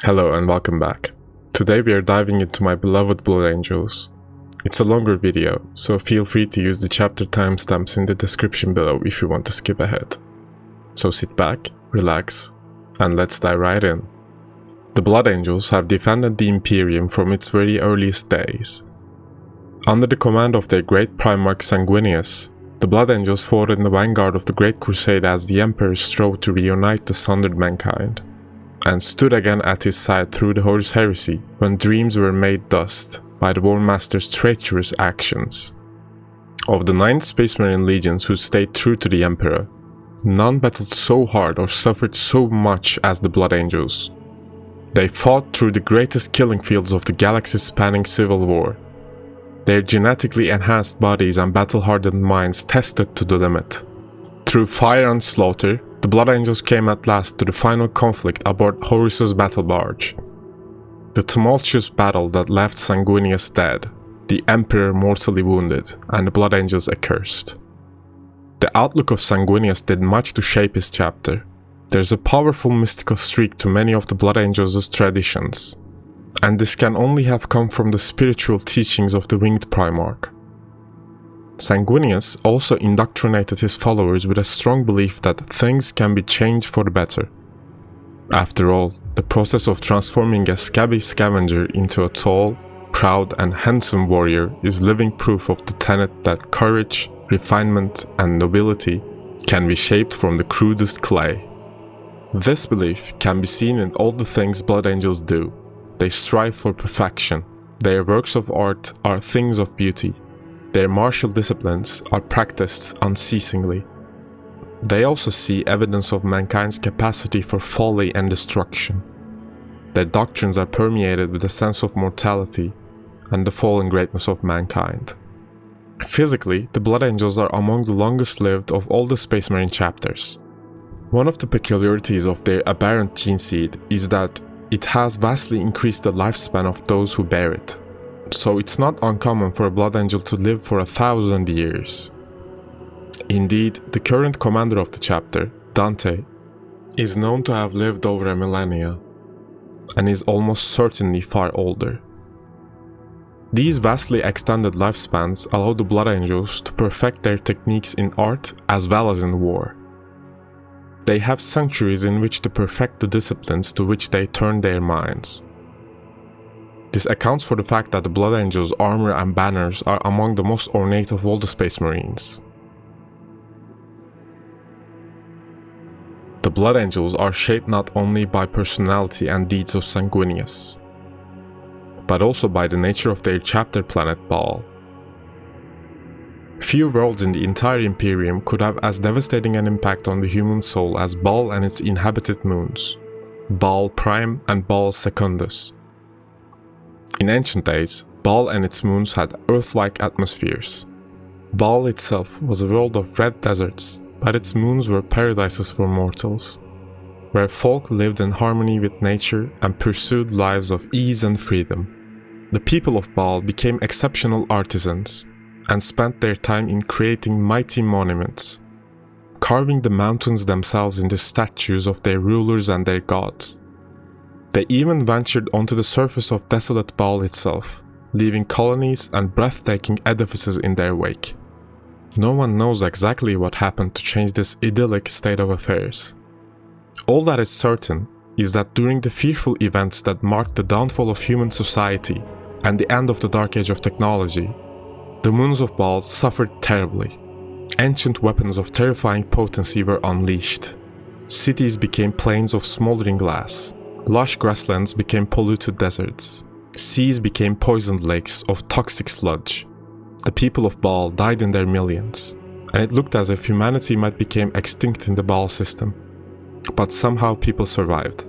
Hello and welcome back. Today we are diving into my beloved Blood Angels. It's a longer video, so feel free to use the chapter timestamps in the description below if you want to skip ahead. So sit back, relax, and let's dive right in. The Blood Angels have defended the Imperium from its very earliest days. Under the command of their great Primarch Sanguinius, the Blood Angels fought in the vanguard of the Great Crusade as the Emperor strove to reunite the sundered mankind, and stood again at his side through the Horus Heresy when dreams were made dust by the War Master's treacherous actions. Of the 9 Space Marine legions who stayed true to the Emperor, none battled so hard or suffered so much as the Blood Angels. They fought through the greatest killing fields of the galaxy's spanning civil war, their genetically enhanced bodies and battle-hardened minds tested to the limit. Through fire and slaughter, the Blood Angels came at last to the final conflict aboard Horus's battle barge. The tumultuous battle that left Sanguinius dead, the Emperor mortally wounded, and the Blood Angels accursed. The outlook of Sanguinius did much to shape his chapter. There's a powerful mystical streak to many of the Blood Angels' traditions, and this can only have come from the spiritual teachings of the Winged Primarch. Sanguinius also indoctrinated his followers with a strong belief that things can be changed for the better. After all, the process of transforming a scabby scavenger into a tall, proud and handsome warrior is living proof of the tenet that courage, refinement and nobility can be shaped from the crudest clay. This belief can be seen in all the things Blood Angels do. They strive for perfection. Their works of art are things of beauty. Their martial disciplines are practiced unceasingly. They also see evidence of mankind's capacity for folly and destruction. Their doctrines are permeated with a sense of mortality and the fallen greatness of mankind. Physically, the Blood Angels are among the longest lived of all the Space Marine chapters. One of the peculiarities of their aberrant gene seed is that it has vastly increased the lifespan of those who bear it. So it's not uncommon for a Blood Angel to live for 1,000 years. Indeed, the current commander of the chapter, Dante, is known to have lived over a millennia, and is almost certainly far older. These vastly extended lifespans allow the Blood Angels to perfect their techniques in art as well as in war. They have centuries in which to perfect the disciplines to which they turn their minds. This accounts for the fact that the Blood Angels' armor and banners are among the most ornate of all the Space Marines. The Blood Angels are shaped not only by personality and deeds of Sanguinius, but also by the nature of their chapter planet Baal. Few worlds in the entire Imperium could have as devastating an impact on the human soul as Baal and its inhabited moons, Baal Prime and Baal Secundus. In ancient days, Baal and its moons had Earth-like atmospheres. Baal itself was a world of red deserts, but its moons were paradises for mortals, where folk lived in harmony with nature and pursued lives of ease and freedom. The people of Baal became exceptional artisans, and spent their time in creating mighty monuments, carving the mountains themselves into statues of their rulers and their gods. They even ventured onto the surface of desolate Baal itself, leaving colonies and breathtaking edifices in their wake. No one knows exactly what happened to change this idyllic state of affairs. All that is certain is that during the fearful events that marked the downfall of human society and the end of the Dark Age of technology, the moons of Baal suffered terribly. Ancient weapons of terrifying potency were unleashed. Cities became plains of smoldering glass. Lush grasslands became polluted deserts. Seas became poisoned lakes of toxic sludge. The people of Baal died in their millions, and it looked as if humanity might become extinct in the Baal system. But somehow people survived.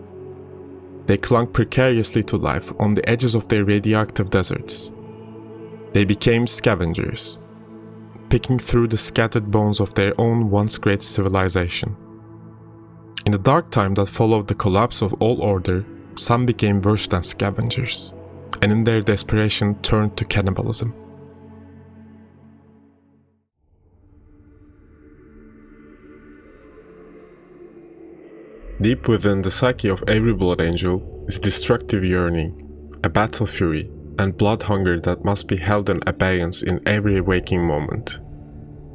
They clung precariously to life on the edges of their radioactive deserts. They became scavengers, picking through the scattered bones of their own once great civilization. In the dark time that followed the collapse of all order, some became worse than scavengers, and in their desperation turned to cannibalism. Deep within the psyche of every blood angel is destructive yearning, a battle fury, and blood hunger that must be held in abeyance in every waking moment.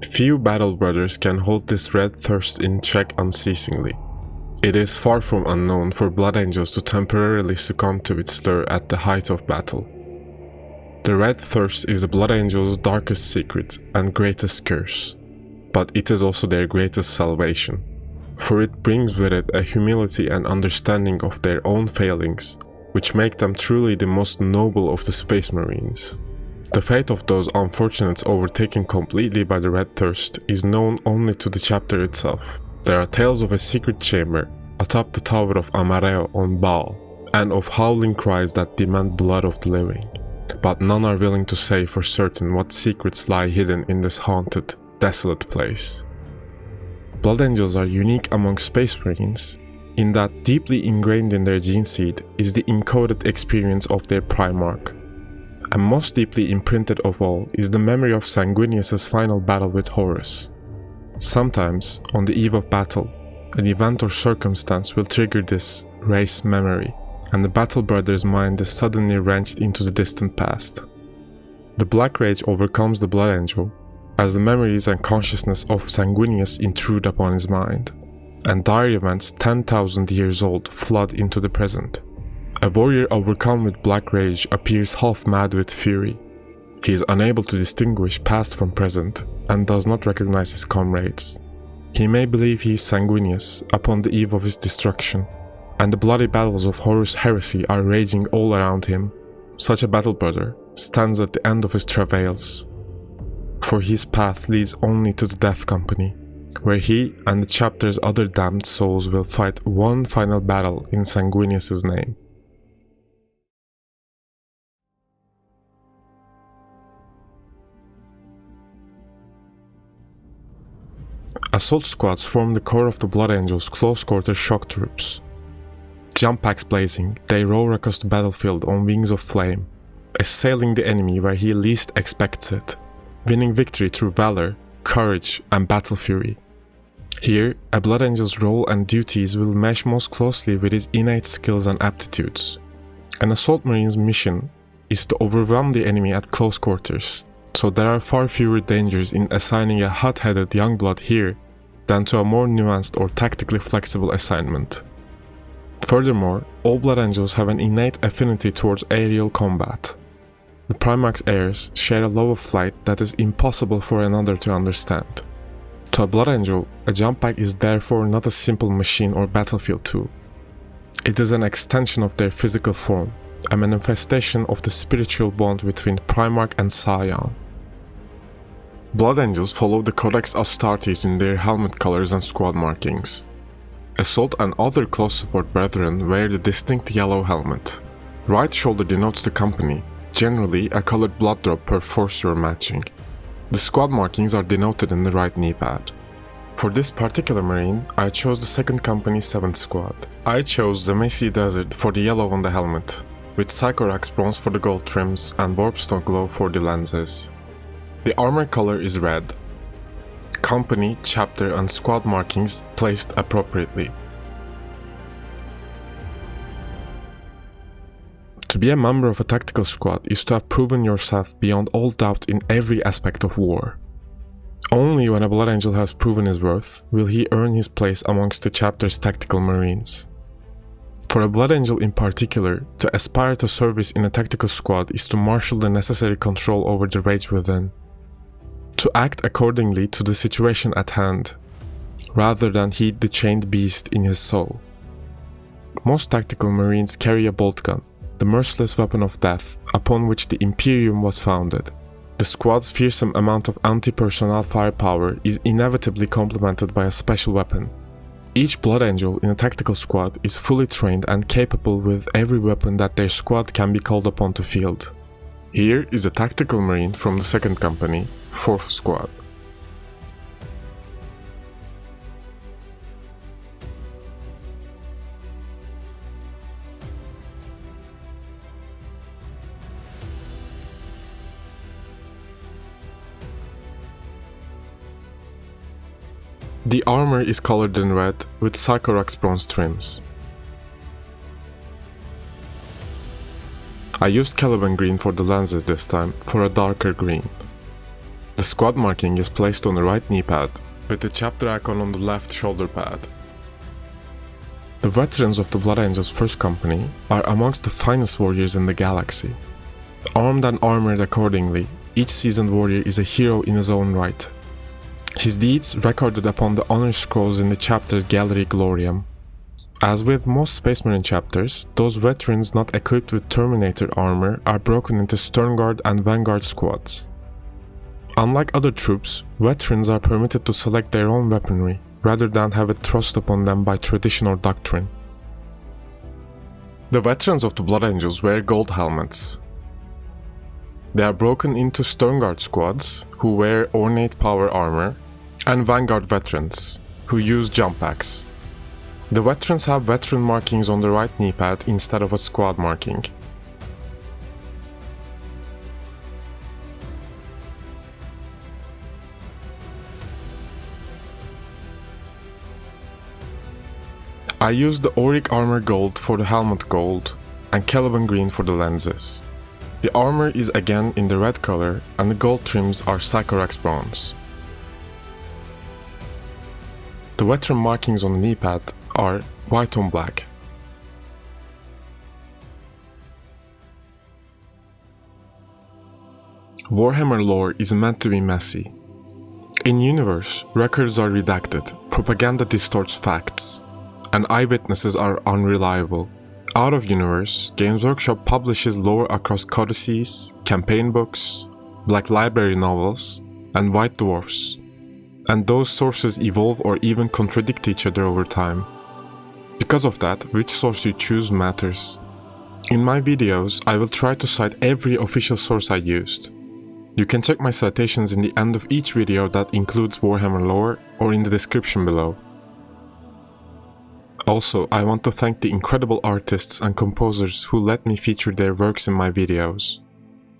Few battle brothers can hold this red thirst in check unceasingly. It is far from unknown for blood angels to temporarily succumb to its lure at the height of battle. The red thirst is the blood angels' darkest secret and greatest curse, but it is also their greatest salvation, for it brings with it a humility and understanding of their own failings, which make them truly the most noble of the Space Marines. The fate of those unfortunates overtaken completely by the red thirst is known only to the chapter itself. There are tales of a secret chamber atop the tower of 𝕬𝖵𝖵𝖕 on Baal, and of howling cries that demand blood of the living, but none are willing to say for certain what secrets lie hidden in this haunted, desolate place. Blood angels are unique among Space Marines in that deeply ingrained in their gene seed is the encoded experience of their Primarch. And most deeply imprinted of all is the memory of Sanguinius' final battle with Horus. Sometimes, on the eve of battle, an event or circumstance will trigger this race memory, and the battle brother's mind is suddenly wrenched into the distant past. The black rage overcomes the blood angel, as the memories and consciousness of Sanguinius intrude upon his mind, and dire events 10,000 years old flood into the present. A warrior overcome with black rage appears half mad with fury. He is unable to distinguish past from present, and does not recognize his comrades. He may believe he is Sanguinius upon the eve of his destruction, and the bloody battles of Horus' heresy are raging all around him. Such a battle brother stands at the end of his travails, for his path leads only to the Death Company, where he and the chapter's other damned souls will fight one final battle in Sanguinius' name. Assault squads form the core of the Blood Angels' close-quarter shock troops. Jump packs blazing, they roar across the battlefield on wings of flame, assailing the enemy where he least expects it, winning victory through valor, courage, and battle fury. Here, a Blood Angel's role and duties will mesh most closely with his innate skills and aptitudes. An Assault Marine's mission is to overwhelm the enemy at close quarters, so there are far fewer dangers in assigning a hot-headed young blood here than to a more nuanced or tactically flexible assignment. Furthermore, all Blood Angels have an innate affinity towards aerial combat. The Primarch's heirs share a love of flight that is impossible for another to understand. To a Blood Angel, a jump pack is therefore not a simple machine or battlefield tool. It is an extension of their physical form, a manifestation of the spiritual bond between Primarch and Scion. Blood Angels follow the Codex Astartes in their helmet colors and squad markings. Assault and other close support brethren wear the distinct yellow helmet. Right shoulder denotes the company, generally a colored blood drop per force you are matching. The squad markings are denoted in the right knee pad. For this particular marine, I chose the 2nd Company 7th Squad. I chose 𝕬𝖗𝖙 Desert for the yellow on the helmet, with Psychorax bronze for the gold trims and Warpstone glow for the lenses. The armor color is red. Company, chapter and squad markings placed appropriately. To be a member of a tactical squad is to have proven yourself beyond all doubt in every aspect of war. Only when a Blood Angel has proven his worth will he earn his place amongst the chapter's tactical marines. For a Blood Angel in particular, to aspire to service in a tactical squad is to marshal the necessary control over the rage within. To act accordingly to the situation at hand, rather than heed the chained beast in his soul. Most tactical marines carry a bolt gun, the merciless weapon of death upon which the Imperium was founded. The squad's fearsome amount of anti-personnel firepower is inevitably complemented by a special weapon. Each Blood Angel in a tactical squad is fully trained and capable with every weapon that their squad can be called upon to field. Here is a tactical marine from the 2nd Company, 4th Squad. The armor is colored in red with Sycorax bronze trims. I used Caliban green for the lenses this time, for a darker green. The squad marking is placed on the right knee pad, with the chapter icon on the left shoulder pad. The veterans of the Blood Angels First Company are amongst the finest warriors in the galaxy. Armed and armored accordingly, each seasoned warrior is a hero in his own right. His deeds recorded upon the honor scrolls in the chapter's Gallery Gloriam. As with most Space Marine chapters, those veterans not equipped with Terminator armor are broken into Sternguard and Vanguard squads. Unlike other troops, veterans are permitted to select their own weaponry, rather than have it thrust upon them by traditional doctrine. The veterans of the Blood Angels wear gold helmets. They are broken into Sternguard squads, who wear ornate power armor, and Vanguard veterans, who use jump packs. The veterans have veteran markings on the right knee pad instead of a squad marking. I used the Auric Armor Gold for the helmet gold, and Caliban Green for the lenses. The armor is again in the red color, and the gold trims are Sycorax bronze. The veteran markings on the knee pad are white on black. Warhammer lore is meant to be messy. In universe, records are redacted, propaganda distorts facts, and eyewitnesses are unreliable. Out of universe, Games Workshop publishes lore across codices, campaign books, black library novels, and white dwarfs. And those sources evolve or even contradict each other over time. Because of that, which source you choose matters. In my videos, I will try to cite every official source I used. You can check my citations in the end of each video that includes Warhammer lore, or in the description below. Also, I want to thank the incredible artists and composers who let me feature their works in my videos.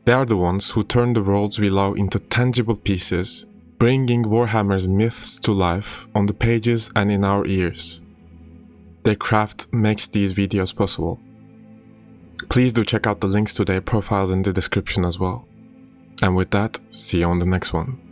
They are the ones who turn the worlds we love into tangible pieces, bringing Warhammer's myths to life on the pages and in our ears. Their craft makes these videos possible. Please do check out the links to their profiles in the description as well. And with that, see you on the next one.